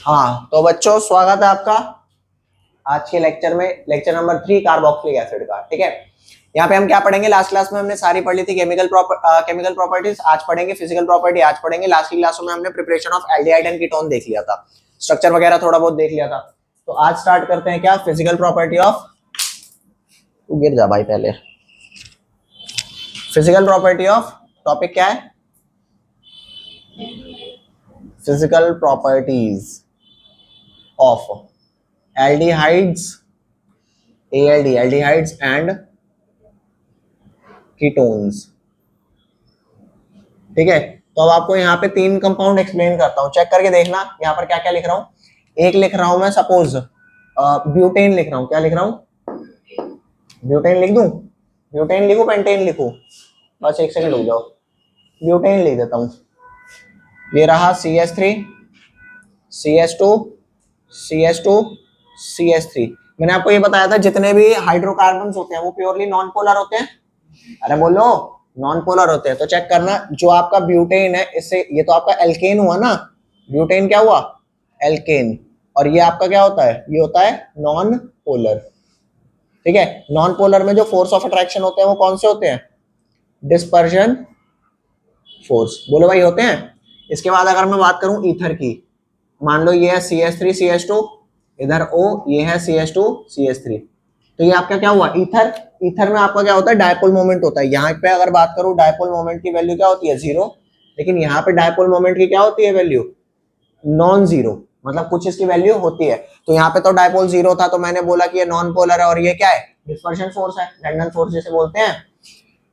हाँ तो बच्चों, स्वागत है आपका आज के लेक्चर में, लेक्चर नंबर 3 कार्बोक्सिलिक एसिड का। ठीक है, यहाँ पे हम क्या पढ़ेंगे? लास्ट क्लास में हमने सारी पढ़ ली थी केमिकल प्रॉपर्टीज। आज पढ़ेंगे फिजिकल प्रॉपर्टी। आज पढ़ेंगे, लास्ट की क्लासों में हमने preparation of aldehyde and ketone देख लिया था, स्ट्रक्चर वगैरह थोड़ा बहुत देख लिया था। तो आज स्टार्ट करते हैं क्या? फिजिकल प्रॉपर्टी ऑफ, गिर जा भाई पहले। फिजिकल प्रॉपर्टी ऑफ, टॉपिक क्या है? Physical properties of aldehydes, aldehydes and ketones। ठीक है, तो अब आपको यहाँ पे 3 कंपाउंड एक्सप्लेन करता हूँ, चेक करके देखना यहाँ पर क्या क्या लिख रहा हूँ। एक लिख रहा हूँ मैं, सपोज ब्यूटेन लिख रहा हूँ। क्या लिख रहा हूँ? ब्यूटेन लिख दूं? ब्यूटेन लिखूं, पेंटेन लिखूं? बस एक सेकंड रुक जाओ, ब्यूटेन लिख देता हूँ। ये रहा CH3, CH2, CH2, CH3। मैंने आपको ये बताया था जितने भी हाइड्रोकार्बन्स होते हैं वो प्योरली नॉन पोलर होते हैं। अरे बोलो, नॉन पोलर होते हैं। तो चेक करना, जो आपका ब्यूटेन है, इससे ये तो आपका एल्केन हुआ ना, ब्यूटेन क्या हुआ? एल्केन। और ये आपका क्या होता है? ये होता है नॉन पोलर। ठीक है, नॉन पोलर में जो फोर्स ऑफ अट्रैक्शन होते हैं वो कौन से होते हैं? Dispersion force. बोलो भाई, होते हैं। इसके बाद अगर मैं बात करूं ईथर की, मान लो ये है CH3 CH2, इधर O, ये है CH2 CH3, तो ये आपका क्या हुआ? ईथर। ईथर में आपका क्या होता है? डायपोल मोमेंट होता है। यहाँ पे अगर बात करूं, डायपोल मोमेंट की वैल्यू क्या होती है? 0। लेकिन यहाँ पे डायपोल मोमेंट की क्या होती है वैल्यू? नॉन जीरो, मतलब कुछ इसकी वैल्यू होती है। तो यहाँ पे तो डायपोल 0 था, तो मैंने बोला कि ये नॉन पोलर है। और ये क्या है? डिस्पर्शन फोर्स है, लैंडन फोर्स जिसे बोलते हैं।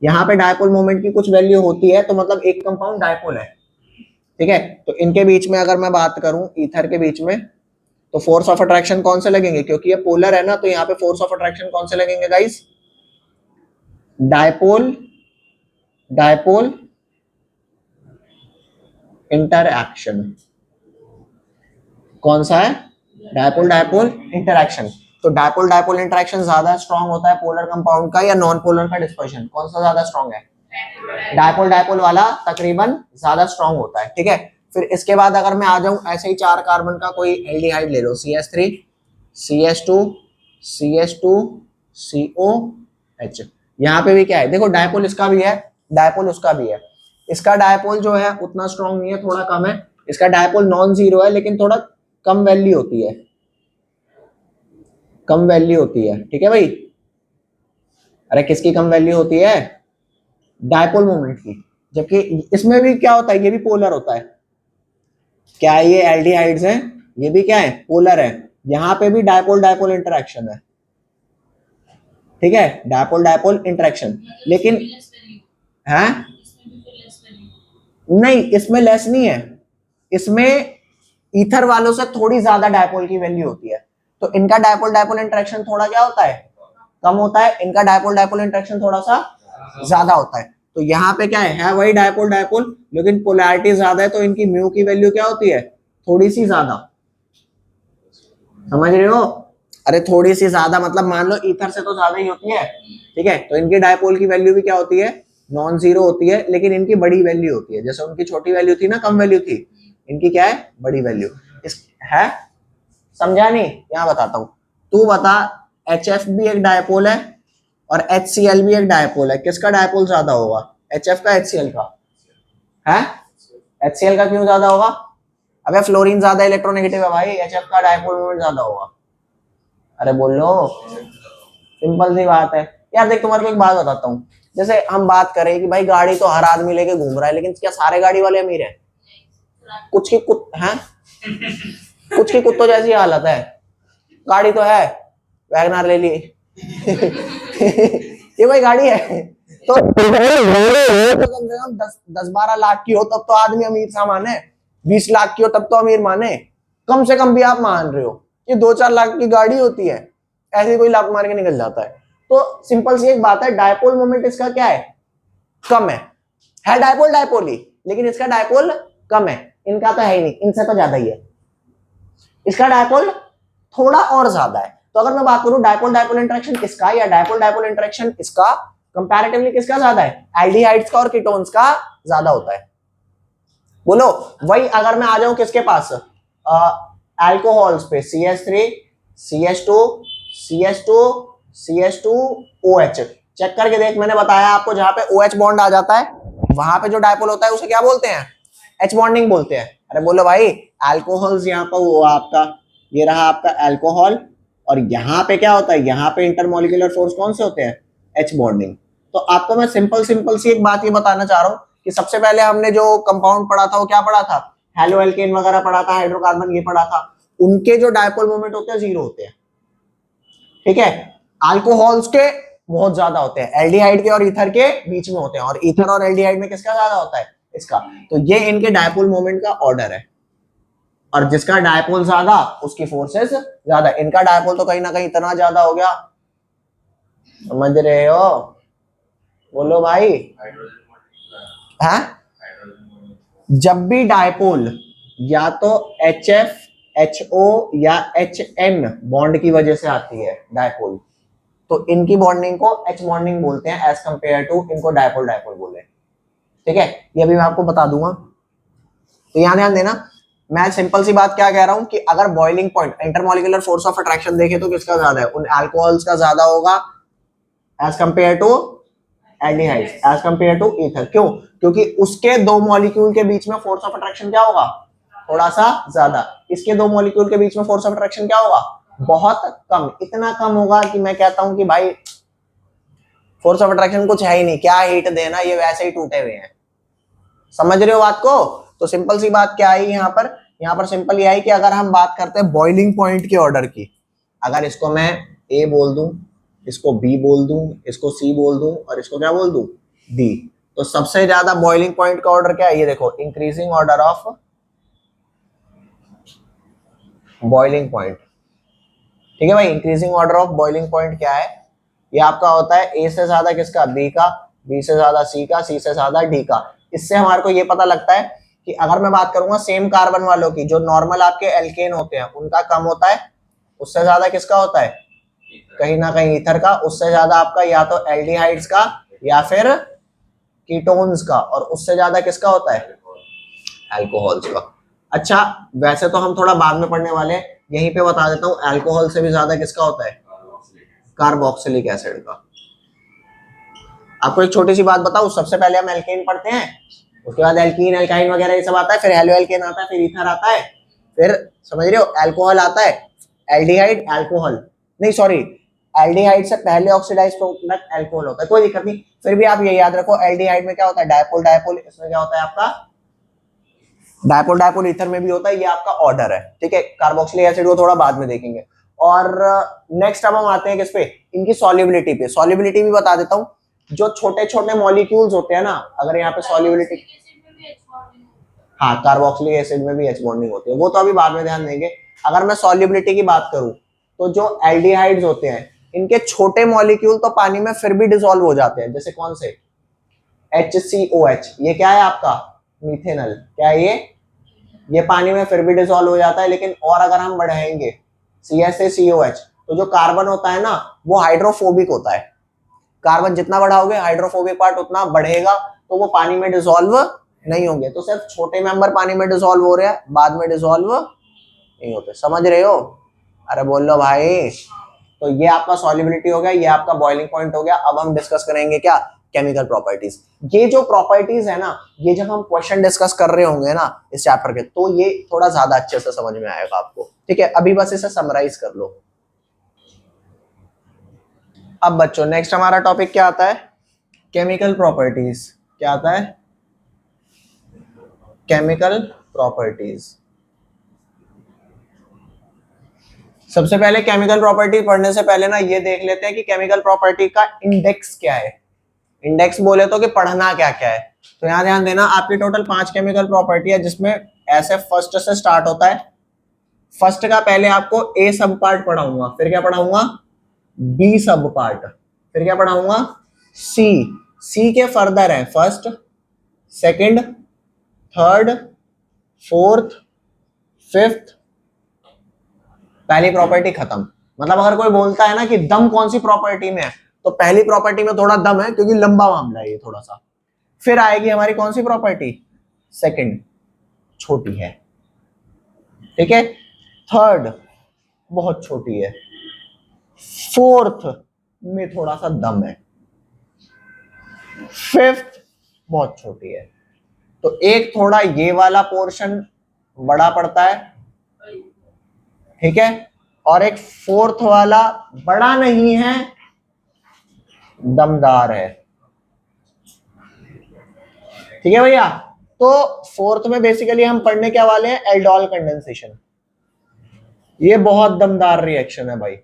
यहाँ पे डायपोल मोमेंट की कुछ वैल्यू होती है, तो मतलब एक कंपाउंड डायपोल है। ठीक है, तो इनके बीच में अगर मैं बात करूं, ईथर के बीच में, तो फोर्स ऑफ अट्रैक्शन कौन से लगेंगे? क्योंकि ये पोलर है ना, तो यहाँ पे फोर्स ऑफ अट्रैक्शन कौन से लगेंगे गाइस? Dipole dipole interaction. कौन सा है? Dipole dipole interaction. तो डायपोल डायपोल इंटरएक्शन ज्यादा स्ट्रांग होता है पोलर कंपाउंड का या नॉन पोलर का डिस्पर्शन? कौन सा ज्यादा स्ट्रांग है? डायपोल डायपोल वाला तकरीबन ज्यादा स्ट्रांग होता है। ठीक है, फिर इसके बाद अगर मैं आ जाऊं ऐसे ही 4 कार्बन का कोई एल्डिहाइड ले लो, CH3 CH2 CH2 COH। यहाँ पे भी क्या है? देखो, डायपोल इसका भी है, डायपोल उसका भी है। इसका डायपोल जो है उतना स्ट्रांग नहीं है, थोड़ा कम है। इसका डायपोल नॉन जीरो है, लेकिन थोड़ा कम वैल्यू होती है, कम वैल्यू होती है। ठीक है भाई। अरे किसकी कम वैल्यू होती है? डायपोल मोमेंट की। जबकि इसमें भी क्या होता है? ये भी पोलर होता है। क्या ये एल्डिहाइड्स हैं? ये भी क्या है? पोलर है। यहाँ पे भी डायपोल डायपोल इंटरेक्शन है। ठीक है, डायपोल डायपोल इंटरेक्शन। लेकिन है नहीं, इसमें लेस नहीं है। इसमें ईथर वालों से थोड़ी ज्यादा डायपोल की वैल्यू होती है। तो इनका डायपोल डायपोल इंटरेक्शन थोड़ा क्या होता है? कम होता है। इनका डायपोल डायपोल इंटरेक्शन थोड़ा सा ज्यादा होता है। तो यहाँ पे क्या है वही डायपोल डायपोल, लेकिन पोलैरिटी ज्यादा है, तो इनकी म्यू की वैल्यू क्या होती है? थोड़ी सी ज्यादा। समझ रहे हो? अरे थोड़ी सी ज्यादा मतलब मान लो ईथर से तो ज्यादा ही होती है। ठीक है, तो इनकी डायपोल की वैल्यू भी क्या होती है? नॉन जीरो होती है, लेकिन इनकी बड़ी वैल्यू होती है। जैसे उनकी छोटी वैल्यू थी ना, कम वैल्यू थी, इनकी क्या है? बड़ी वैल्यू। इस है, समझा नहीं? यहाँ बताता हूं, तू बता। HF भी एक डायपोल है और HCl भी एक डायपोल है, किसका डायपोल ज्यादा होगा? HF का, HCl का? है HCl का क्यों ज्यादा होगा? अबे फ्लोरीन ज्यादा इलेक्ट्रोनेगेटिव है भाई, HF का डायपोल मोमेंट ज्यादा होगा। अरे बोलो, सिंपल सी बात है यार। देख, तुम्हारे को एक बात बताता हूँ। जैसे हम बात करें कि भाई गाड़ी तो हर आदमी लेके घूम रहा है, लेकिन क्या सारे गाड़ी वाले अमीर है? कुछ की कुछ की कुत्तों जैसी हालत है। गाड़ी तो है, वैगनार ले ली ये भाई गाड़ी है। तो कम से कम 10-12 लाख की हो तब तो आदमी अमीर सा माने, 20 लाख की हो तब तो अमीर माने। कम से कम भी आप मान रहे हो, ये 2-4 लाख की गाड़ी होती है, ऐसे कोई लाख मार के निकल जाता है। तो सिंपल सी एक बात है, डायपोल मोमेंट इसका क्या है? कम है डायपोल डायपोल ही, लेकिन इसका डायपोल कम है। इनका तो है ही नहीं, इनसे तो ज्यादा ही है। इसका डायपोल थोड़ा और ज्यादा है। तो अगर मैं बात करूं डायपोल डायपोल इंटरेक्शन इसका या डायपोल डायपोल इंटरेक्शन इसका, कंपैरेटिवली किसका ज्यादा है? एल्डिहाइड्स का और कीटोन्स का ज्यादा होता है। बोलो, वही अगर मैं आ जाऊं किसके पास, अल्कोहल्स पे CH3, CH2, CH2, CH2OH। Check करके देख, मैंने बताया आपको जहां पे OH बॉन्ड आ जाता है वहां पे जो डायपोल होता है उसे क्या बोलते हैं? H बॉन्डिंग बोलते हैं। अरे बोलो भाई, अल्कोहल्स यहाँ पर हुआ आपका, ये रहा आपका अल्कोहल, और यहाँ पे क्या होता है? यहाँ पे इंटरमोलिकुलर फोर्स कौन से होते हैं? H bonding. तो आपको मैं सिंपल सी एक बात ये बताना चाह रहा हूँ कि सबसे पहले हमने जो कंपाउंड पढ़ा था वो क्या पढ़ा था? हेलो एल्केन वगैरह पढ़ा था, हाइड्रोकार्बन ये पढ़ा था। उनके जो डायपोल मोमेंट होते हैं 0 होते हैं, ठीक है। अल्कोहल्स के बहुत ज्यादा होते हैं, एल्डिहाइड के और ईथर के बीच में होते हैं, और ईथर और एल्डिहाइड में किसका ज्यादा होता है? इसका। तो ये इनके डायपोल मोमेंट का ऑर्डर है, और जिसका डायपोल ज्यादा उसकी फोर्सेस ज्यादा। इनका डायपोल तो कहीं ना कहीं इतना ज्यादा हो गया, समझ रहे हो? बोलो भाई। हाँ, जब भी डायपोल या तो HF, HO या HN बॉन्ड की वजह से आती है डायपोल, तो इनकी बॉन्डिंग को H बॉन्डिंग बोलते हैं एज कंपेयर टू इनको डायपोल डायपोल बोले, ठीक है। ये भी मैं आपको बता दूंगा। तो यहां ध्यान देना, मैं सिंपल सी बात क्या कह रहा हूं कि अगर boiling point, intermolecular force of attraction देखे तो किसका ज्यादा है? उन अल्कोहल्स का ज्यादा होगा as compare to aldehydes, as compare to ether. क्यों? क्योंकि उसके दो मॉलिक्यूल के बीच में फोर्स ऑफ अट्रैक्शन क्या होगा? थोड़ा सा ज्यादा। इसके दो मॉलिक्यूल के बीच में फोर्स ऑफ अट्रैक्शन क्या होगा? बहुत कम। इतना कम होगा कि मैं कहता हूं कि भाई फोर्स ऑफ अट्रैक्शन कुछ है ही नहीं, क्या हीट देना, ये वैसे ही टूटे हुए हैं। समझ रहे हो बात को? तो सिंपल सी बात क्या आई यहाँ पर सिंपल ये आई कि अगर हम बात करते हैं बॉइलिंग पॉइंट के ऑर्डर की, अगर इसको मैं ए बोल दूं, इसको बी बोल दूं, इसको सी बोल दूं, और इसको क्या बोल दूं? डी, तो सबसे ज्यादा बॉइलिंग पॉइंट का ऑर्डर क्या है? ये देखो, increasing order of boiling point, ठीक है भाई। Increasing order of boiling point क्या है? ये आपका होता है ए से ज्यादा किसका? बी का, बी से ज्यादा सी का, सी से ज्यादा डी का। इससे हमारे को ये पता लगता है कि अगर मैं बात करूंगा सेम कार्बन वालों की, जो नॉर्मल आपके एल्केन होते हैं उनका कम होता है, उससे ज्यादा किसका होता है? कहीं ना कहीं ईथर का, उससे ज्यादा आपका या तो एल्डिहाइड्स का या फिर कीटोन्स का, और उससे ज्यादा किसका होता है? अल्कोहल्स का। अच्छा, वैसे तो हम थोड़ा बाद में पढ़ने वाले हैं, यहीं पे बता देता हूं, अल्कोहल से भी ज्यादा किसका होता है? कार्बोक्सिलिक एसिड का। आपको एक छोटी सी बात बताऊं, सबसे पहले हम एल्केन पढ़ते हैं, उसके बाद एल्कीन, एल्काइन वगैरह ये सब आता है, फिर हेलो एल्केन आता है, फिर ईथर आता है, फिर समझ रहे हो अल्कोहल आता है, एल्डिहाइड, अल्कोहल, नहीं सॉरी, एल्डिहाइड से पहले ऑक्सीडाइज प्रोडक्ट अल्कोहल होता है, कोई दिक्कत नहीं। फिर भी आप ये याद रखो, एल्डिहाइड में क्या होता है? डायपोल डायपोल, इसमें क्या होता है आपका? Dipole dipole. ईथर में भी होता है, ये आपका ऑर्डर है, ठीक है। कार्बोक्सिलिक एसिड को थोड़ा बाद में देखेंगे। और नेक्स्ट अब हम आते हैं किस पे? इनकी सॉल्युबिलिटी पे। सॉल्युबिलिटी भी बता देता हूं, जो छोटे छोटे मॉलिक्यूल्स होते हैं ना, अगर यहाँ पे सॉल्युबिलिटी, हाँ कार्बोक्सिलिक एसिड में भी H बॉन्डिंग होती है, वो तो अभी बाद में ध्यान देंगे। अगर मैं सॉल्युबिलिटी की बात करूं तो जो एल्डिहाइड्स होते हैं इनके छोटे मॉलिक्यूल तो पानी में फिर भी डिसॉल्व हो जाते हैं, जैसे कौन से? HCOH, ये क्या है आपका? मिथेनॉल। क्या है ये पानी में फिर भी डिसॉल्व हो जाता है, लेकिन और अगर हम बढ़ाएंगे CH3COH, तो जो कार्बन होता है ना वो हाइड्रोफोबिक होता है। कार्बन जितना बढ़ाओगे हाइड्रोफोबिक पार्ट उतना बढ़ेगा, तो वो पानी में डिसॉल्व नहीं होंगे। तो सिर्फ छोटे मेंबर पानी में डिसॉल्व हो रहे हैं, बाद में डिसॉल्व नहीं होते। समझ रहे हो? अरे बोल लो भाई। तो ये आपका सॉल्युबिलिटी हो गया, ये आपका बॉइलिंग पॉइंट हो गया। अब हम डिस्कस करेंगे क्या? Chemical properties. ये जो प्रॉपर्टीज है ना, ये जब हम क्वेश्चन डिस्कस कर रहे होंगे ना इस चैप्टर के, तो ये थोड़ा ज्यादा अच्छे से समझ में आएगा आपको, ठीक है। अभी बस इसे समराइज कर लो। अब बच्चों नेक्स्ट हमारा टॉपिक क्या आता है? Chemical properties. क्या आता है? Chemical properties. सबसे पहले केमिकल प्रॉपर्टी पढ़ने से पहले ना ये देख लेते हैं कि केमिकल प्रॉपर्टी का इंडेक्स क्या है। इंडेक्स बोले तो कि पढ़ना क्या क्या है। तो यहां ध्यान देना, आपकी टोटल 5 केमिकल प्रॉपर्टी है, जिसमें ऐसे फर्स्ट से स्टार्ट होता है। फर्स्ट का पहले आपको ए सब पार्ट पढ़ाऊंगा, फिर क्या पढ़ाऊंगा? बी सब पार्ट, फिर क्या पढ़ाऊंगा? सी। सी के फर्दर है first, second, third, fourth, fifth. पहली प्रॉपर्टी खत्म। मतलब अगर कोई बोलता है ना कि दम कौन सी प्रॉपर्टी में है, तो पहली प्रॉपर्टी में थोड़ा दम है, क्योंकि लंबा मामला है ये थोड़ा सा। फिर आएगी हमारी कौन सी प्रॉपर्टी? सेकंड, छोटी है, ठीक है। थर्ड बहुत छोटी है, फोर्थ में थोड़ा सा दम है, फिफ्थ बहुत छोटी है। तो एक थोड़ा ये वाला पोर्शन बड़ा पड़ता है, ठीक है, और एक फोर्थ वाला बड़ा नहीं है, दमदार है। ठीक है भैया। तो फोर्थ में बेसिकली हम पढ़ने क्या वाले हैं, एल्डोल कंडेंसेशन। ये बहुत दमदार रिएक्शन है भाई।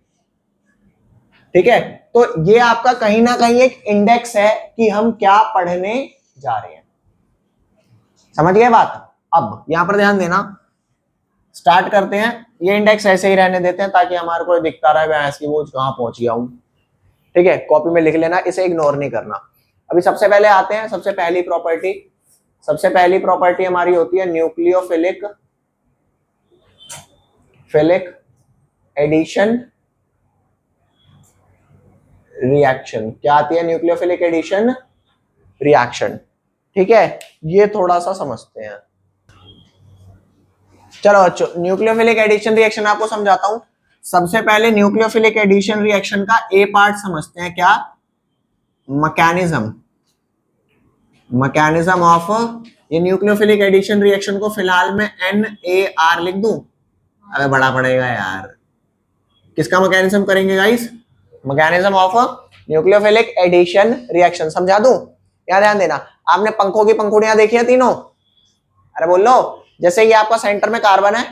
ठीक है, तो ये आपका कहीं ना कहीं एक इंडेक्स है कि हम क्या पढ़ने जा रहे हैं। समझ गए बात। अब यहां पर ध्यान देना, स्टार्ट करते हैं। ये इंडेक्स ऐसे ही रहने देते हैं ताकि हमारे को दिखता रहे भैंस की बोझ कहां पहुंच गया हूं। ठीक है, कॉपी में लिख लेना, इसे इग्नोर नहीं करना। अभी सबसे पहले आते हैं, सबसे पहली प्रॉपर्टी हमारी होती है न्यूक्लियोफिलिक एडिशन रिएक्शन। क्या आती है, न्यूक्लियोफिलिक एडिशन रिएक्शन। ठीक है, ये थोड़ा सा समझते हैं। चलो बच्चों, न्यूक्लियोफिलिक एडिशन रिएक्शन आपको समझाता हूं। सबसे पहले न्यूक्लियोफिलिक एडिशन रिएक्शन का ए पार्ट समझते हैं। क्या, मैकेनिज्म ऑफ ये न्यूक्लियोफिलिक एडिशन रिएक्शन को फिलहाल में NaR लिख दूं। अरे बड़ा पड़ेगा यार। किसका मैकेनिज्म करेंगे guys, mechanism of nucleophilic addition reaction समझा दूं। यार ध्यान देना, आपने पंखों की पंखुड़ियां देखी है तीनों, अरे बोल लो। जैसे ये आपका सेंटर में कार्बन है,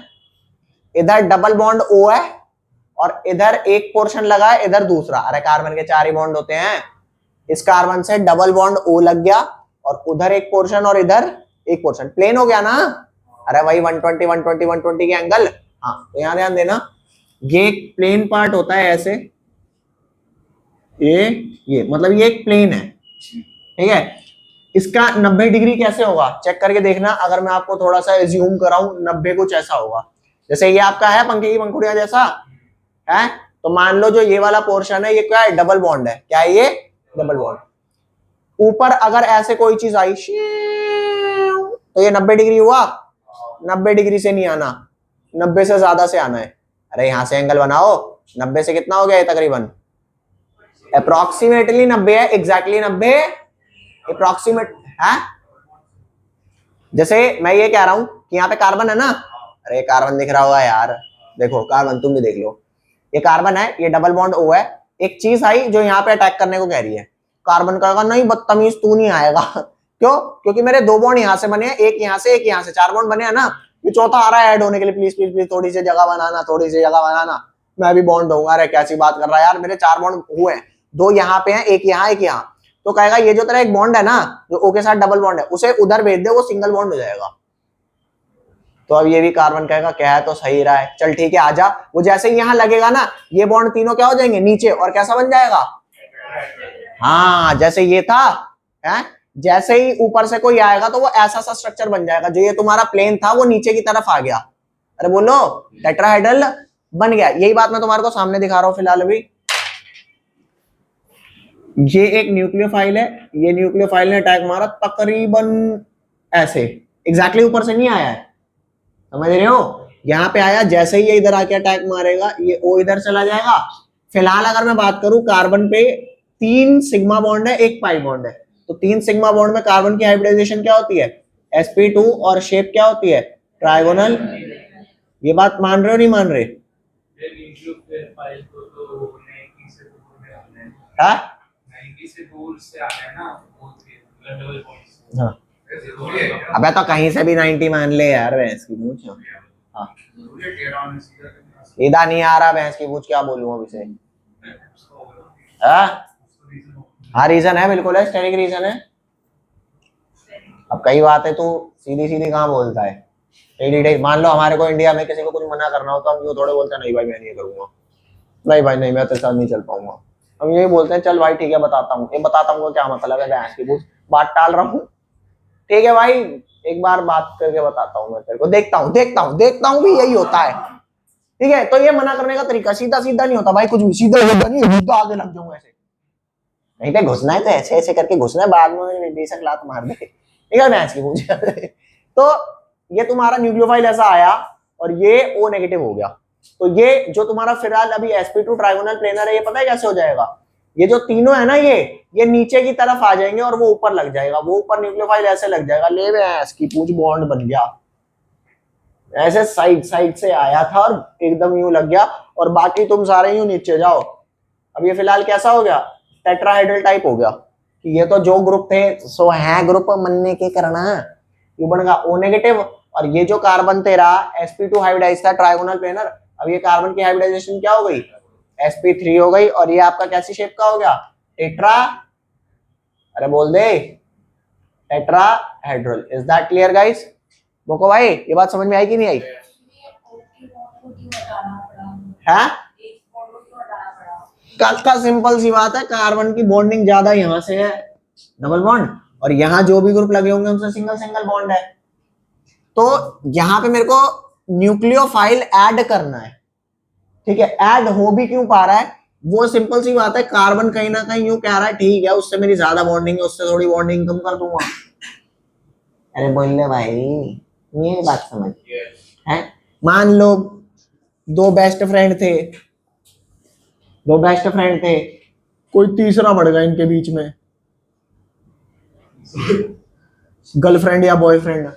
इधर डबल बॉन्ड O है और इधर एक पोर्शन लगा है, इधर दूसरा। अरे कार्बन के 4 ही बॉन्ड होते हैं, इस कार्बन से डबल बॉन्ड O लग गया और उधर एक पोर्शन और इधर एक पोर्शन, प्लेन हो गया ना। अरे वही 120 120 120 के एंगल। हाँ, तो यहां ध्यान देना, ये एक प्लेन पार्ट होता है ऐसे, ये मतलब ये एक प्लेन है। ठीक है, इसका 90 डिग्री कैसे होगा चेक करके देखना। अगर मैं आपको थोड़ा सा एज्यूम कराऊं 90 कुछ ऐसा होगा, जैसे ये आपका है पंखे की पंखुड़ियां जैसा है, तो मान लो जो ये वाला पोर्शन है ये क्या है, डबल बॉन्ड है। क्या है ये, डबल बॉन्ड। ऊपर अगर ऐसे कोई चीज आई तो ये 90 डिग्री हुआ, 90 डिग्री से नहीं आना, 90 से ज्यादा से आना है। अरे यहां से एंगल बनाओ, 90 से कितना हो गया, तकरीबन अप्रोक्सीमेटली 90 है, एग्जैक्टली 90 अप्रोक्सीमेट है। जैसे मैं ये कह रहा हूं कि यहाँ पे कार्बन है ना, अरे कार्बन दिख रहा होगा यार, देखो कार्बन, तुम भी देख लो, ये कार्बन है, ये डबल बॉन्ड O है। एक चीज आई जो यहाँ पे अटैक करने को कह रही है, कार्बन कहेगा नहीं बदतमीज तू नहीं आएगा। क्यों, क्योंकि मेरे 2 बॉन्ड यहाँ से बने हैं, एक यहाँ से एक यहाँ से, 4 बॉन्ड बने हैं ना, ये चौथा आ रहा है ऐड होने के लिए, प्लीज प्लीज प्लीज थोड़ी सी जगह बनाना, थोड़ी सी जगह बनाना, मैं भी बॉन्ड दूंगा। अरे कैसी बात कर रहा है यार, मेरे 4 बॉन्ड हुए हैं, 2 यहाँ पे हैं, एक यहाँ एक यहाँ। तो कहेगा ये जो तेरा एक बॉन्ड है ना, जो O के साथ डबल बॉन्ड है, उसे उधर भेज दे, वो सिंगल बॉन्ड हो जाएगा। तो अब ये भी कार्बन कहेगा क्या है, तो सही रहा है, चल ठीक है आजा। वो जैसे ही यहाँ लगेगा ना, ये बॉन्ड तीनों क्या हो जाएंगे नीचे, और कैसा बन जाएगा, हाँ जैसे ये था है, जैसे ही ऊपर से कोई आएगा तो वो ऐसा सा स्ट्रक्चर बन जाएगा। जो ये तुम्हारा प्लेन था वो नीचे की तरफ आ गया, अरे बोलो टेट्राहेड्रल बन गया। यही बात मैं तुम्हारे को सामने दिखा रहा हूं फिलहाल। अभी ये एक न्यूक्लियोफाइल है, ये न्यूक्लियोफाइल ने अटैक मारा तकरीबन ऐसे, एग्जैक्टली ऊपर से नहीं आया है, समझ रहे हो, यहाँ पे आया। जैसे ही ये इधर आके अटैक मारेगा, ये O इधर चला जाएगा। फिलहाल अगर मैं बात करूं, कार्बन पे 3 सिग्मा बॉन्ड है, 1 पाई बॉन्ड है। तो 3 सिग्मा बॉन्ड में कार्बन की हाइब्रिडाइजेशन क्या होती है, sp2, और शेप क्या होती है, ट्राइगोनल। ये बात मान रहे हो नहीं मान रहे, हाँ हाँ, अबे तो कहीं से भी 90 मान ले यार, भैंस की पूछ। हाँ सीधा नहीं आ रहा, भैंस की पूछ क्या बोलूं अब इसे। हाँ रीजन है, बिल्कुल है, स्टेरिक रीजन है। अब कई बातें तू सीधी सीधी कहाँ बोलता है, टेढ़ी। मान लो हमारे को इंडिया में किसी को कुछ मना करना हो तो हम यूँ थोड़े बोलते हैं नहीं भाई मैं नहीं करूंगा, नहीं भाई नहीं मैं तेरे साथ नहीं चल पाऊंगा। हम यही बोलते हैं चल भाई ठीक है बताता हूँ। ये बताता हूँ क्या मतलब है, भैंस की पूछ, बात टाल रहा हूँ। ठीक है भाई, एक बार बात करके बताता हूँ मैं तेरे को, देखता हूँ भी यही होता है। ठीक है, तो ये मना करने का तरीका सीधा सीधा नहीं होता भाई, कुछ भी सीधा होता नहीं, तो आगे लग जाऊंगा ऐसे। नहीं पे घुसना है तो ऐसे ऐसे करके घुसना है, बाद में बेशक लात मार दे। ठीक है, भैंस की पूछ। तो ये तुम्हारा न्यूक्लियोफाइल ऐसा आया और ये O नेगेटिव हो गया। तो ये जो तुम्हारा फिलहाल अभी sp2 ट्राइगोनल प्लेनर है, ये पता है कैसे हो जाएगा? ये जो तीनों है ना, ये नीचे की तरफ आ जाएंगे और वो ऊपर लग जाएगा, वो ऊपर न्यूक्लियोफाइल ऐसे लग जाएगा। ले भैंस की पूछ, बॉन्ड बन गया ऐसे, साइड साइड से आया था और एकदम यूं लग गया, और बाकी तुम सारे यूं नीचे जाओ। अब ये फिलहाल कैसा हो गया? टेट्राहाइड्रल टाइप हो गया। कि ये तो जो ग्रुप थे सो है ग्रुप मनने के करना, ये बनेगा O नेगेटिव। और ये जो कार्बन तेरा sp2 हाइब्रिडाइज था ट्राइगोनल प्लेनर, अब ये कार्बन की हाइब्रिडाइजेशन क्या हो गई? sp3 हो गई, और ये आपका कैसी शेप का हो गया? टेट्रा, अरे बोल दे, tetrahedral. Is that clear guys? बोको भाई ये बात समझ में आई कि नहीं आई? है का सिंपल सी बात है, कार्बन की बॉन्डिंग ज्यादा यहाँ से है, डबल बॉन्ड, और यहाँ जो भी ग्रुप लगे होंगे उनसे सिंगल सिंगल बॉन्ड है। तो यहाँ पे मेरे को न्यूक्लियोफाइल ऐड करना है, ठीक है। ऐड हो भी क्यों पा रहा है? वो सिंपल सी बात है, कार्बन कहीं ना कहीं यूं कह रहा है ठीक है उससे मेरी ज्यादा बॉन्डिंग है, उससे थोड़ी बॉन्डिंग कम कर दूंगा। अरे बोल ले भाई, ये बात समझ है। मान लो दो बेस्ट फ्रेंड थे, कोई तीसरा बढ़ गया इनके बीच में, गर्लफ्रेंड या बॉयफ्रेंड,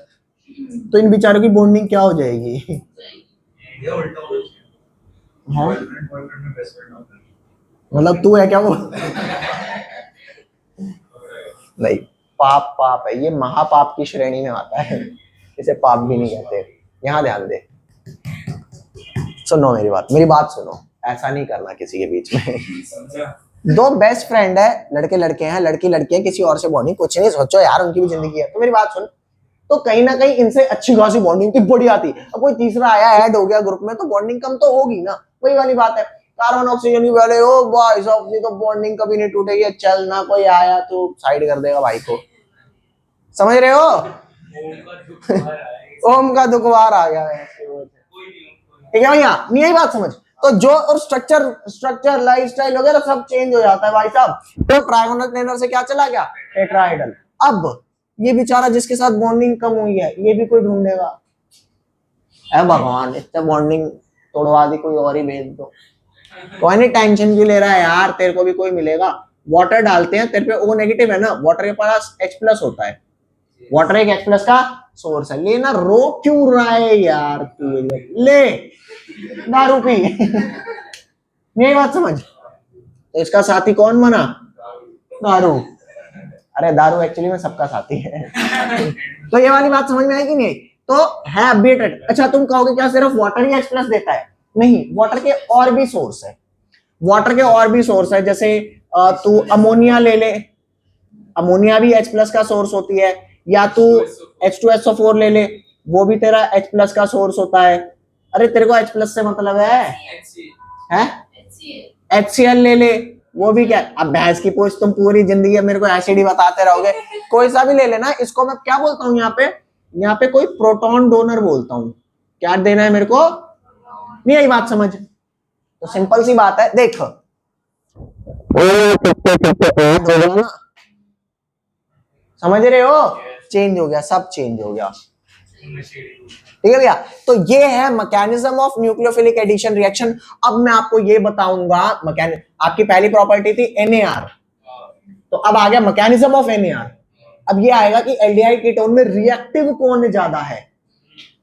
तो इन बेचारों की बॉन्डिंग क्या हो जाएगी? मतलब तू है क्या वो? नहीं, पाप है ये, महापाप की श्रेणी में आता है, इसे पाप भी नहीं कहते। यहाँ ध्यान दे, सुनो मेरी बात सुनो, ऐसा नहीं करना किसी के बीच में। दो बेस्ट फ्रेंड है, लड़के लड़के हैं, लड़की लड़की है, किसी और से बॉन्डिंग कुछ नहीं, सोचो यार उनकी भी जिंदगी है। तो मेरी बात सुन, तो कहीं ना कहीं इनसे अच्छी खासी बॉन्डिंग की बढ़िया थी। अब कोई तीसरा आया ऐड हो गया ग्रुप में, तो बॉन्डिंग कम तो होगी ना, वही वाली बात है। कार्बन ऑक्सीजन की वाले ओ भाई साहब जी, तो बॉन्डिंग कभी नहीं टूटेगी, चल ना कोई आया तो साइड कर देगा भाई को, समझ रहे हो? ओम का दुखवार आ गया है, ठीक है भैया, नहीं यही बात समझ। तो जो और स्ट्रक्चर लाइफस्टाइल वगैरह सब चेंज हो जाता है भाई साहब। तो ट्राइगोनल प्लेनर से क्या चला गया? टेट्राहेड्रल। अब ये बेचारा जिसके साथ बॉन्डिंग कम हुई है, ये भी कोई ढूंढेगा? अरे भगवान, इतना बॉन्डिंग तोड़वा दी, कोई और ही भेज दो। कोई नहीं, टेंशन क्यों ले रहा है यार, तेरे को भी कोई मिलेगा। वाटर डालते हैं, तेरे पे O नेगेटिव है ना, वाटर के पास H+ होता है, वाटर एक H+ का सोर्स है। लेना रो क्यों रहा है यार तू, ले दारू पी। नहीं बात समझ? तो इसका साथी कौन बना? दारू। अरे दारू एक्चुअली में सबका साथी है। तो ये वाली बात समझ में आई कि नहीं? तो है अपडेटेड। अच्छा तुम कहोगे क्या सिर्फ वाटर ही H+ देता है? नहीं, वाटर के और भी सोर्स है, जैसे तू अमोनिया ले ले, अमोनिया भी H+ का सोर्स होती है, या तू H2SO4 ले ले, वो भी तेरा H+ का सोर्स होता है। अरे तेरे को H+ से मतलब है HCl ले ले, वो भी क्या? अब भैंस की पूछ, तुम पूरी जिंदगी मेरे को एसिड ही बताते रहोगे, कोई सा भी ले लेना। इसको मैं क्या बोलता हूँ यहाँ पे कोई प्रोटॉन डोनर बोलता हूँ। क्या देना है मेरे को? नहीं आई बात समझ? तो सिंपल सी बात है, देख समझ रहे हो? चेंज हो गया, सब चेंज हो गया, ठीक है भैया। तो ये है mechanism of nucleophilic addition reaction. अब मैं आपको ये बताऊंगा आपकी पहली प्रॉपर्टी थी NAR, तो अब आ गया मैकेनिज्म ऑफ NAR। अब ये आएगा कि एल्डिहाइड कीटोन में रिएक्टिव कौन ज्यादा है।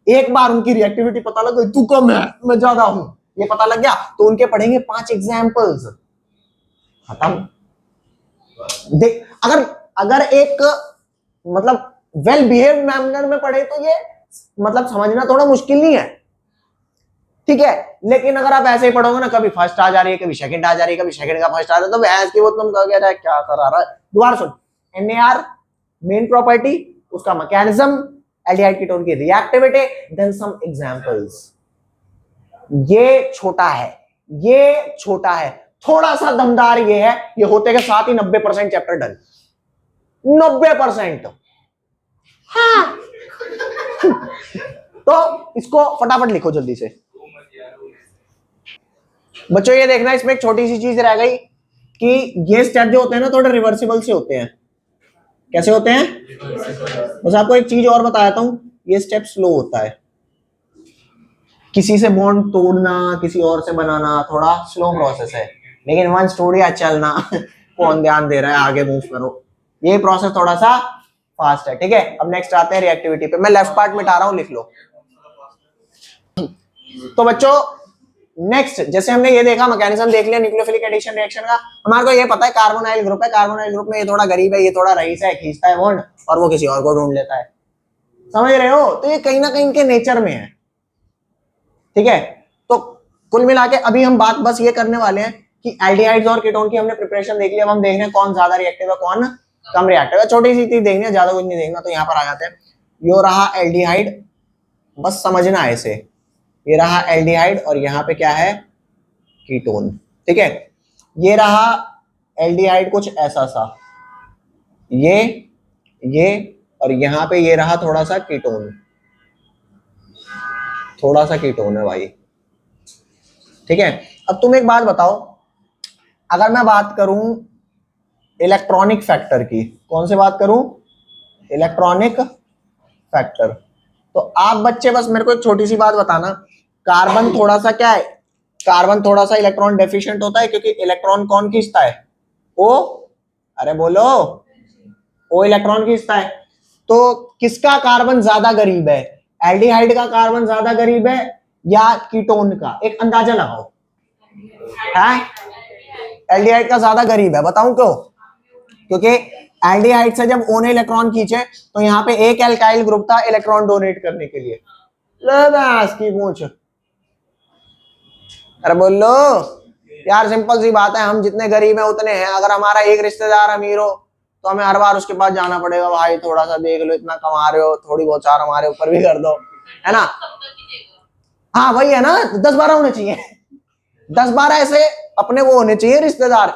एक बार उनकी रिएक्टिविटी पता लग गई, तू कम है मैं ज्यादा हूं, ये पता लग गया, तो उनके पढ़ेंगे 5 एग्जांपल्स, खत्म। देख अगर एक मतलब वेल बिहेव्ड मैनर में पढ़े तो ये मतलब समझना थोड़ा मुश्किल नहीं है, ठीक है। लेकिन अगर आप ऐसे ही पढ़ोगे ना, कभी फर्स्ट आ जा रही है, कभी सेकंड आ जा रही है, कभी सेकंड का फर्स्ट आ रहा है, तो भैंस की वो तुम कह रहा है क्या करा रहा है। दोबारा सुन, NAR मेन प्रॉपर्टी, उसका मैकेनिज्म, एल्डिहाइड कीटोन की रिएक्टिविटी, देन सम एग्जांपल्स। ये छोटा है, थोड़ा सा दमदार ये है, ये होते के साथ ही 90% चैप्टर डन, 90%। हाँ तो इसको फटाफट लिखो जल्दी से बच्चों। ये देखना, इसमें एक छोटी सी चीज रह गई कि ये स्टेप जो होते हैं ना थोड़े रिवर्सिबल से होते हैं। कैसे होते हैं? बस आपको एक चीज और बताता हूं, ये स्टेप स्लो होता है, किसी से बॉन्ड तोड़ना, किसी और से बनाना थोड़ा स्लो प्रोसेस है, लेकिन वंस टूट गया चलना कौन ध्यान दे रहा है, आगे मूव करो। ये प्रोसेस थोड़ा सा फास्ट है, ठीक है। अब नेक्स्ट आते हैं रिएक्टिविटी पे। मैं लेफ्ट पार्ट मिटा रहा हूं, लिख लो। तो बच्चों नेक्स्ट, जैसे हमने ये देखा, मैकेनिज्म देख लिया न्यूक्लियोफिलिक एडिशन रिएक्शन का। हमारे को ये पता है कार्बोनाइल ग्रुप है, कार्बोनाइल ग्रुप में ये थोड़ा गरीब है, ये थोड़ा रईस है, खींचता है बॉन्ड और वो किसी और को ढूंढ लेता है, समझ रहे हो। तो ये कहीं ना कहीं इनके नेचर में है, ठीक है। तो कुल मिला के अभी हम बात बस ये करने वाले हैं कि एल्डिहाइड्स और कीटोन की हमने प्रिपरेशन देख लिया। अब हम देख रहे हैं कौन ज्यादा रिएक्टिव है, कौन कम रिएक्टिव है। छोटी सी चीज देखनी है, ज्यादा कुछ नहीं देखना। तो यहाँ पर आ जाते हैं, यो रहा एल्डिहाइड, बस समझना है इसे। ये रहा एल्डिहाइड और यहाँ पे क्या है, कीटोन, ठीक है। ये रहा एल्डिहाइड कुछ ऐसा सा, ये और यहाँ पे ये रहा थोड़ा सा कीटोन, थोड़ा सा कीटोन है भाई, ठीक है। अब तुम एक बात बताओ, अगर मैं बात करूं इलेक्ट्रॉनिक फैक्टर की, कौन से बात करूं, इलेक्ट्रॉनिक फैक्टर, तो आप बच्चे बस मेरे को एक छोटी सी बात बताना, कार्बन थोड़ा सा क्या है, कार्बन थोड़ा सा इलेक्ट्रॉन डेफिशिएंट होता है, क्योंकि इलेक्ट्रॉन कौन खींचता है, ओ, अरे बोलो, ओ इलेक्ट्रॉन खींचता है। तो किसका कार्बन ज्यादा करीब है, एल्डिहाइड का कार्बन ज्यादा करीब है या कीटोन का, एक अंदाजा लगाओ। एल्डिहाइड का ज्यादा करीब है, बताऊं क्यों, क्योंकि एल्डिहाइड से जब ओ ने इलेक्ट्रॉन खींचे तो यहाँ पे एक एल्काइल ग्रुप था इलेक्ट्रॉन डोनेट करने के लिए। की पूछ, अरे बोलो यार, सिंपल सी बात है, हम जितने गरीब हैं उतने हैं। अगर हमारा एक रिश्तेदार अमीर हो तो हमें हर बार उसके पास जाना पड़ेगा, भाई थोड़ा सा देख लो, इतना कमा रहे हो, थोड़ी बहुत चार हमारे ऊपर भी कर दो, है ना। हाँ वही है ना, 10-12 होने चाहिए, 10-12 ऐसे अपने वो होने चाहिए रिश्तेदार।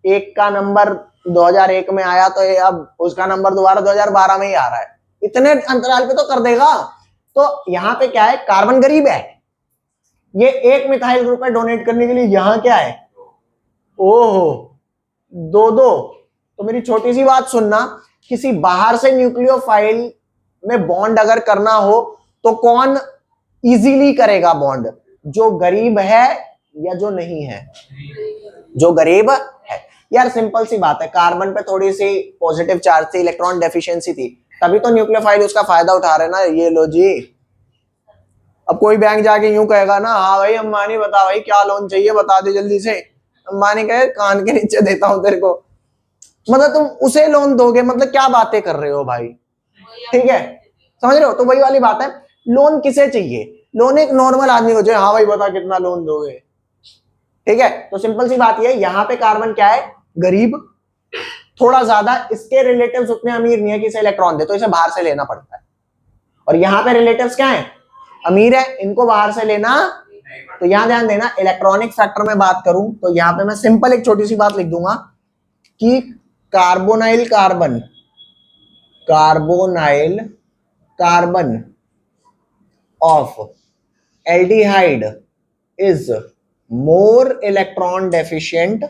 एक का नंबर 2001 में आया तो अब उसका नंबर दोबारा 2012 में ही आ रहा है, इतने अंतराल पे तो कर देगा। तो यहाँ पे क्या है, कार्बन गरीब है, ये एक मिथाइल ग्रुप है डोनेट करने के लिए, यहाँ क्या है, ओहो, दो। तो मेरी छोटी सी बात सुनना, किसी बाहर से न्यूक्लियोफाइल में बॉन्ड अगर करना हो तो कौन इजीली करेगा बॉन्ड, जो गरीब है या जो नहीं है, जो गरीब है। यार सिंपल सी बात है, कार्बन पे थोड़ी सी पॉजिटिव चार्ज थी, इलेक्ट्रॉन डेफिशिएंसी थी, तभी तो न्यूक्लियोफाइल उसका फायदा उठा रहे ना, ये लो जी। अब कोई बैंक जाके यूं कहेगा ना, हाँ भाई अंबानी बता भाई क्या लोन चाहिए, बता दे जल्दी से, अंबानी कहे कान के नीचे देता हूं तेरे को, मतलब तुम उसे लोन दोगे, मतलब क्या बातें कर रहे हो भाई, ठीक है, समझ रहे हो। तो वही वाली बात है, लोन किसे चाहिए, लोन एक नॉर्मल आदमी को चाहिए, हाँ भाई बता कितना लोन दोगे, ठीक है। तो सिंपल सी बात ये, यहाँ पे कार्बन क्या है, गरीब, थोड़ा ज्यादा, इसके रिलेटिव्स उतने अमीर नहीं है कि इसे इलेक्ट्रॉन दे, तो इसे बाहर से लेना पड़ता है। और यहाँ पे रिलेटिव्स क्या है, अमीर है, इनको बाहर से लेना। तो यहां ध्यान देना, इलेक्ट्रॉनिक फैक्टर में बात करूं तो यहाँ पे मैं सिंपल एक छोटी सी बात लिख दूंगा कि carbonyl carbon, carbonyl carbon of aldehyde is more electron deficient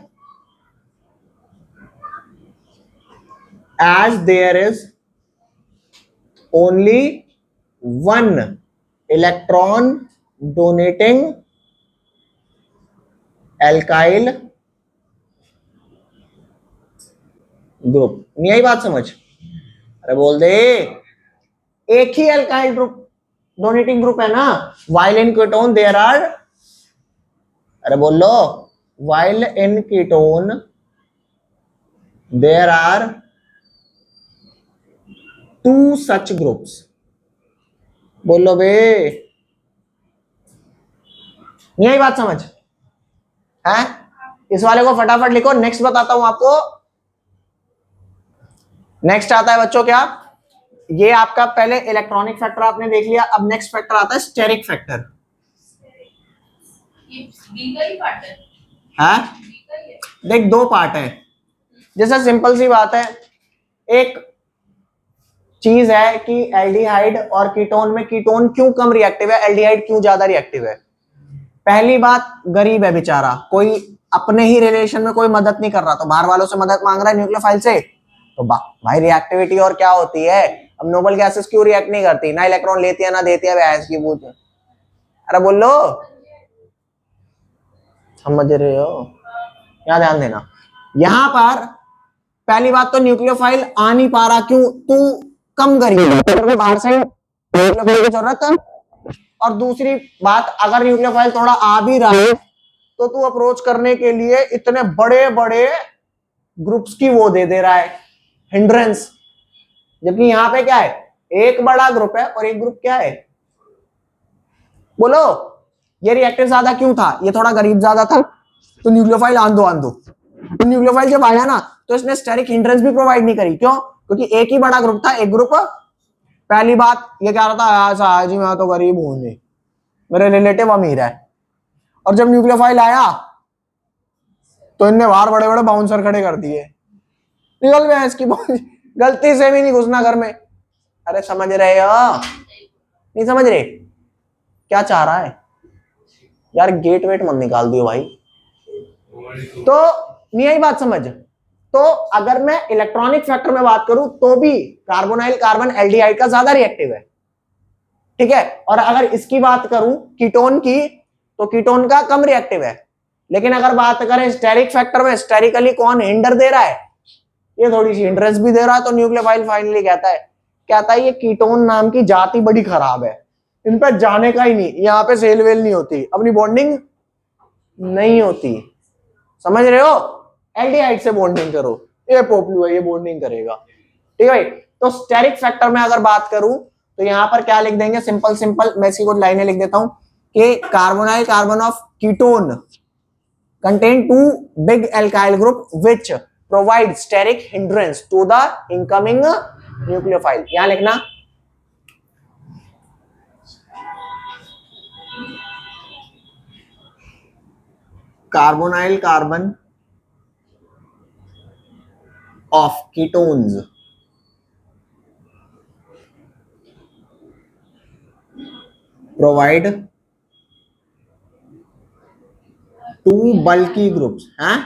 as there is only one electron donating alkyl group। नहीं आई बात समझ, अरे बोल दे, एक ही अल्काइल ग्रुप डोनेटिंग ग्रुप है ना, while in ketone there are, अरे बोल लो, while in ketone there are two such groups, बोलो बे, नहीं आई बात समझ है। इस वाले को फटाफट लिखो, नेक्स्ट बताता हूं आपको। नेक्स्ट आता है बच्चों क्या, ये आपका पहले इलेक्ट्रॉनिक फैक्टर आपने देख लिया, अब नेक्स्ट फैक्टर आता है स्टेरिक फैक्टर। हाँ देख, दो पार्ट है, जैसा सिंपल सी बात है, एक चीज है कि एल्डिहाइड और कीटोन में कीटोन क्यों कम रिएक्टिव है, एल्डिहाइड क्यों ज्यादा रिएक्टिव है। पहली बात, गरीब है बेचारा, कोई अपने ही रिलेशन में कोई मदद नहीं कर रहा, तो बाहर वालों से मदद मांग रहा है न्यूक्लियोफाइल से, तो भाई रिएक्टिविटी और क्या होती है। अब नोबल गैसेस क्यों रिएक्ट नहीं करती, ना इलेक्ट्रॉन लेती है ना देती है, गैस की पूछ, अरे बोलो, समझ रहे हो? यहाँ ध्यान देना, यहां पर पहली बात तो न्यूक्लियोफाइल आ नहीं पा रहा, क्यों? तू कम गरीब है, बाहर से न्यूक्लियोफाइल की जरूरत है। और दूसरी बात, अगर न्यूक्लियोफाइल थोड़ा आ भी रहा है तो तू अप्रोच करने के लिए इतने बड़े बड़े ग्रुप्स की वो दे रहा है, हिंड्रेंस। जबकि यहां पे क्या है, एक बड़ा ग्रुप है और एक ग्रुप क्या है, बोलो। ये रिएक्टिव ज्यादा क्यों था? ये थोड़ा गरीब ज्यादा था, तो न्यूक्लियोफाइल आंदो। तो न्यूक्लियोफाइल जब आया ना तो इसने स्टेरिक हिंड्रेंस भी प्रोवाइड नहीं करी। क्यों? क्योंकि एक ही बड़ा ग्रुप था, एक ग्रुप। पहली बात ये क्या रहा था, ऐसा जी मैं तो गरीब हूं, मेरे रिलेटिव अमीर है। और जब न्यूक्लियोफाइल आया तो इनने बाहर बड़े बड़े बाउंसर खड़े कर दिए, निकल गए इसकी गलती से भी नहीं घुसना घर में। अरे समझ रहे हो? नहीं समझ रहे क्या चाह रहा है यार? गेट वेट मत निकाल दियो भाई। तो नहीं आई बात समझ? तो अगर मैं इलेक्ट्रॉनिक फैक्टर में बात करूं तो भी कार्बोनाइल कार्बन एल्डिहाइड का ज्यादा रिएक्टिव है, ठीक है। और अगर इसकी बात करूं कीटोन की, तो कीटोन का कम रिएक्टिव है। लेकिन अगर बात करें स्टेरिक फैक्टर में, स्टेरिकली कौन हिंडर दे रहा है? ये थोड़ी सी हिंड्रेंस भी दे रहा है। तो न्यूक्लियोफाइल फाइनली कहता है ये कीटोन नाम की जाति बड़ी खराब है, इन पे जाने का ही नहीं, यहाँ पे सेल वेल नहीं होती, अपनी बॉन्डिंग नहीं होती, समझ रहे हो? एल्डिहाइड से बॉन्डिंग करो, ये पोपलू है, ये बॉन्डिंग करेगा, ठीक है भाई। तो स्टेरिक फैक्टर में अगर बात करूं तो यहां पर क्या लिख देंगे, सिंपल मैं इसी को लाइनें लिख देता हूं कि carbonyl carbon of ketone contain two big alkyl group which provide steric hindrance to the incoming nucleophile। यहां लिखना carbonyl carbon of ketones provide two bulky groups हैं।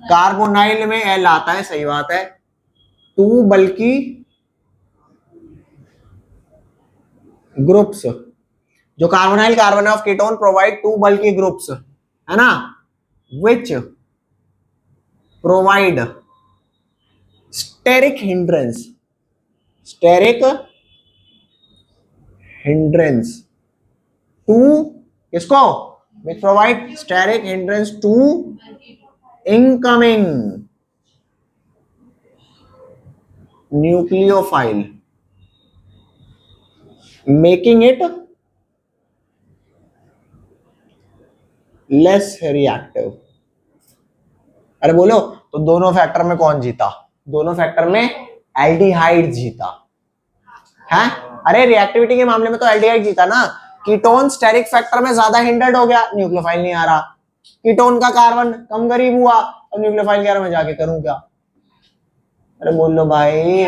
कार्बोनाइल में एल आता है, सही बात है। टू बल्की ग्रुप्स, जो carbonyl carbon of ketone provide two bulky groups, है ना, which provide steric hindrance to, किसको? which provide steric hindrance to incoming nucleophile, making it less reactive। अरे बोलो, तो दोनों फैक्टर में कौन जीता? दोनों फैक्टर में एल्डिहाइड जीता है। अरे रिएक्टिविटी के मामले में तो एल्डिहाइड जीता ना। कीटोन स्टेरिक फैक्टर में ज्यादा हिंडर्ड हो गया, न्यूक्लियोफाइल नहीं आ रहा। कीटोन का कार्बन कम गरीब हुआ, और न्यूक्लियोफाइल कह रहा मैं जाके करूं क्या? अरे बोल लो भाई।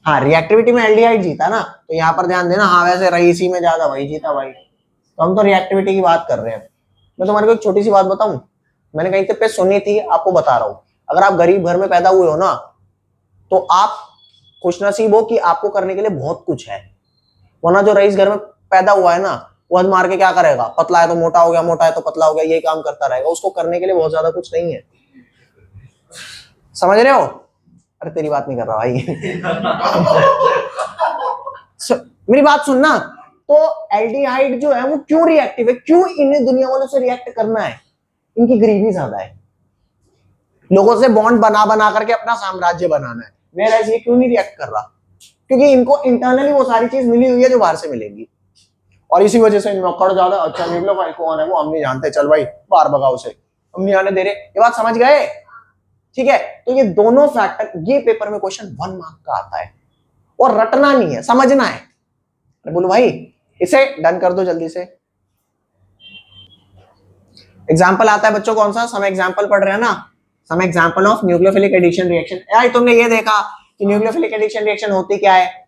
हाँ, रिएक्टिविटी में एल्डिहाइड जीता ना, तो यहाँ पर ध्यान देना। हाँ वैसे रईसी में ज्यादा वही जीता भाई, तो हम तो रिएक्टिविटी की बात कर रहे हैं। मैं तुम्हारे को एक छोटी सी बात बताऊं, मैंने कहीं पे सुनी थी, आपको बता रहा हूं। अगर आप गरीब घर में पैदा हुए हो ना, तो आप खुशनसीब हो कि आपको करने के लिए बहुत कुछ है। वरना जो रईस घर में पैदा हुआ है ना, वो हद मार के क्या करेगा? पतला है तो मोटा हो गया, मोटा है तो पतला हो गया, यही काम करता रहेगा। उसको करने के लिए बहुत ज्यादा कुछ नहीं है, समझ रहे हो? अरे तेरी बात नहीं कर रहा भाई मेरी बात सुनना। तो एल्डिहाइड जो है वो क्यों रिएक्टिव है? क्यों इन्हें दुनिया वालों से रिएक्ट करना है? इनकी गरीबी ज्यादा है, लोगों से बॉन्ड बना बना करके अपना साम्राज्य बनाना है। मेरा ये क्यों नहीं रिएक्ट कर रहा? क्योंकि इनको इंटरनली वो सारी चीज मिली हुई है जो बाहर से मिलेगी, और इसी वजह से नौकर ज्यादा। अच्छा न्यूक्लियोफाइल कौन है वो हम नहीं जानते, चल भाई बाहर भगाओ से, हम नहीं आने दे रहे। ये बात समझ गए? ठीक है। तो ये दोनों फैक्टर, ये पेपर में क्वेश्चन 1 मार्क का आता है, और रटना नहीं है, समझना है। अरे बोलो भाई, इसे डन कर दो जल्दी से। एग्जाम्पल आता है बच्चों कौन सा? सम एग्जाम्पल पढ़ रहे हैं ना, some example of nucleophilic addition reaction. यार तुमने ये देखा कि न्यूक्लियोफिलिक एडिशन रिएक्शन होती क्या है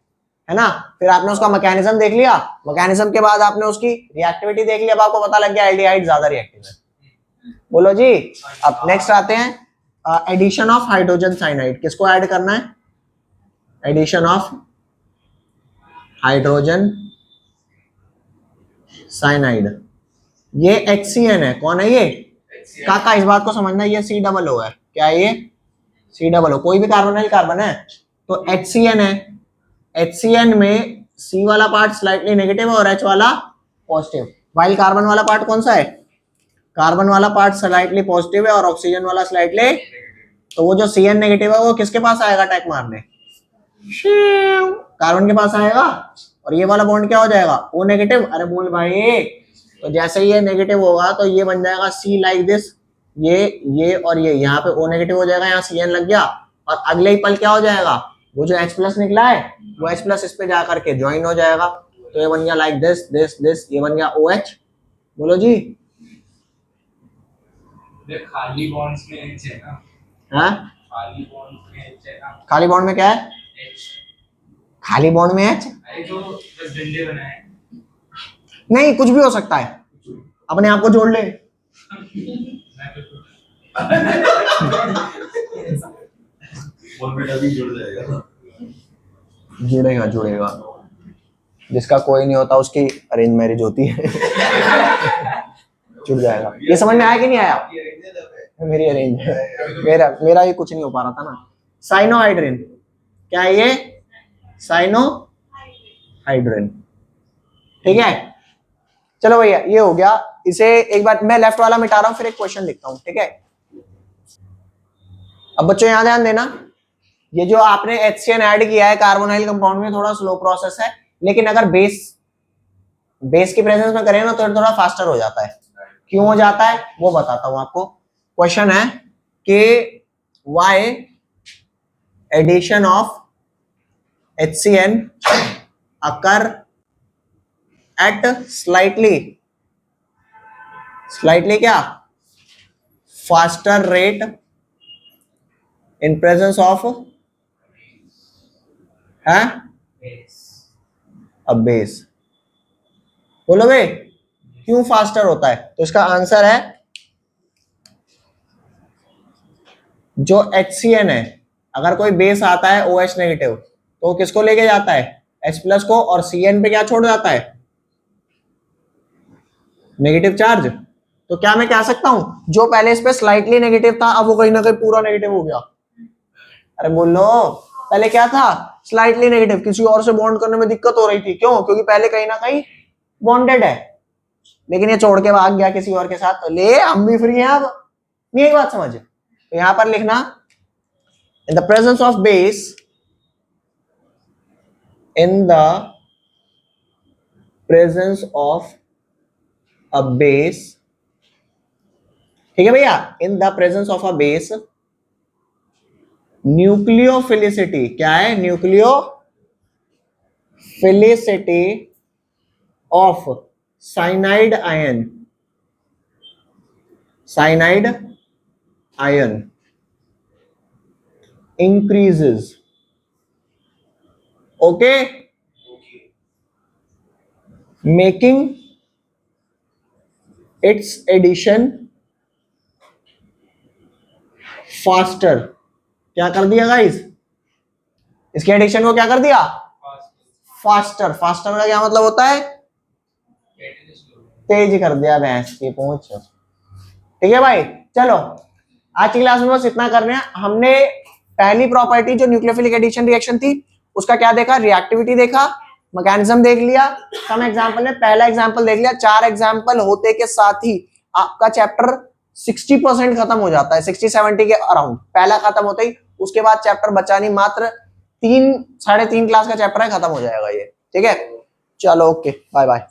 ना? फिर आपने उसका मैकेनिज्म देख लिया, मैकेनिज्म के बाद आपने उसकी रिएक्टिविटी देख लिया, अब आपको पता लग गया एल्डिहाइड ज्यादा रिएक्टिव है। बोलो जी। अब नेक्स्ट आते हैं एडिशन ऑफ हाइड्रोजन साइनाइड। किसको ऐड करना है? Addition of hydrogen cyanide. ये HCN है, कौन है ये? काका इस बात को समझना, ये C डबल O है। क्या है ये? C double O। कोई भी कार्बोनिल कार्बन है तो HCN है, HCN में C वाला पार्ट स्लाइटली नेगेटिव और H वाला पॉजिटिव। वाइल कार्बन वाला पार्ट कौन सा है? कार्बन वाला पार्ट स्लाइटली पॉजिटिव है और ऑक्सीजन वाला स्लाइटली, तो वो जो CN नेगेटिव है वो किसके पास आएगा अटैक मारने? कार्बन के पास आएगा। और ये वाला बॉन्ड क्या हो जाएगा? O negative. अरे बोल भाई, तो जैसे ये नेगेटिव होगा तो ये बन जाएगा C लाइक दिस, ये और ये, यहाँ पे O नेगेटिव हो जाएगा, यहाँ CN लग गया, और अगले ही पल क्या हो जाएगा? वो जो H प्लस निकला है वो H प्लस इस पे जा करके ज्वाइन हो जाएगा, तो ये बन गया लाइक दिस दिस दिस, ये बन गया OH। बोलो जी। खाली बॉन्ड्स में H है ना? हाँ, खाली बॉन्ड में H है ना? खाली बॉन्ड में क्या है? H। खाली बॉन्ड में H अरे जो बस डंडे बनाए हैं। नहीं, कुछ भी हो सकता है, अपने आप को जोड़ ले। मैं तो बॉन्ड भी जुड़ जाएगा। जुड़ेगा जुड़ेगा, जिसका कोई नहीं होता उसकी अरेंज मैरिज होती है। जुड़ जाएगा। ये समझ में आया कि नहीं आया? मेरी अरेंज है, मेरा ये कुछ नहीं हो पा रहा था ना। साइनोहाइड्रिन, क्या है ये? साइनोहाइड्रिन। ठीक है, चलो भैया ये हो गया। इसे एक बार मैं लेफ्ट वाला मिटा रहा हूं, फिर एक क्वेश्चन लिखता हूं, ठीक है? अब बच्चों यहां ध्यान देना, ये जो आपने HCN ऐड किया है कार्बोनाइल कंपाउंड में, थोड़ा स्लो प्रोसेस है, लेकिन अगर बेस की प्रेजेंस में करें ना तो थोड़ा फास्टर हो जाता है। क्यों हो जाता है वो बताता हूं आपको। क्वेश्चन है कि why addition of HCN occur at slightly क्या? Faster rate in presence of है अब बेस। बोलो भाई क्यों फास्टर होता है? तो इसका आंसर है जो HCN है, अगर कोई बेस आता है OH नेगेटिव तो किसको लेके जाता है? H प्लस को, और CN पे क्या छोड़ जाता है? Negative charge. तो क्या मैं कह सकता हूं जो पहले इस पे स्लाइटली नेगेटिव था अब वो कहीं ना कहीं पूरा नेगेटिव हो गया? अरे बोलो, पहले क्या था? स्लाइटली नेगेटिव, किसी और से बॉन्ड करने में दिक्कत हो रही थी। क्यों? क्योंकि पहले कहीं ना कहीं बॉन्डेड है, लेकिन ये छोड़ के भाग गया किसी और के साथ, तो ले हम भी फ्री हैं अब। नहीं एक बात समझ, तो यहां पर लिखना in the presence of base, in the presence of a base, ठीक है भैया, in the presence of a base nucleophilicity, क्या है? Nucleophilicity of cyanide ion increases, okay, making its addition faster। क्या कर दिया गाइस? इसके एडिशन को क्या कर दिया? फास्टर। फास्टर का क्या मतलब होता है? तेज कर दिया भैंस की पूंछ। ठीक है भाई, चलो आज की क्लास में बस इतना करना है। हमने पहली प्रॉपर्टी जो न्यूक्लियोफिलिक एडिशन रिएक्शन थी उसका क्या देखा? रिएक्टिविटी देखा, मैकेनिज्म देख लिया, सम एग्जांपल ने पहला एग्जांपल देख लिया। 4 एग्जांपल होते के साथ ही आपका चैप्टर 60% खत्म हो जाता है, 60-70 के अराउंड पहला खत्म होता ही। उसके बाद चैप्टर बचा नहीं, मात्र 3 साढ़े 3 क्लास का चैप्टर है, खत्म हो जाएगा ये। ठीक है, चलो ओके, बाय बाय।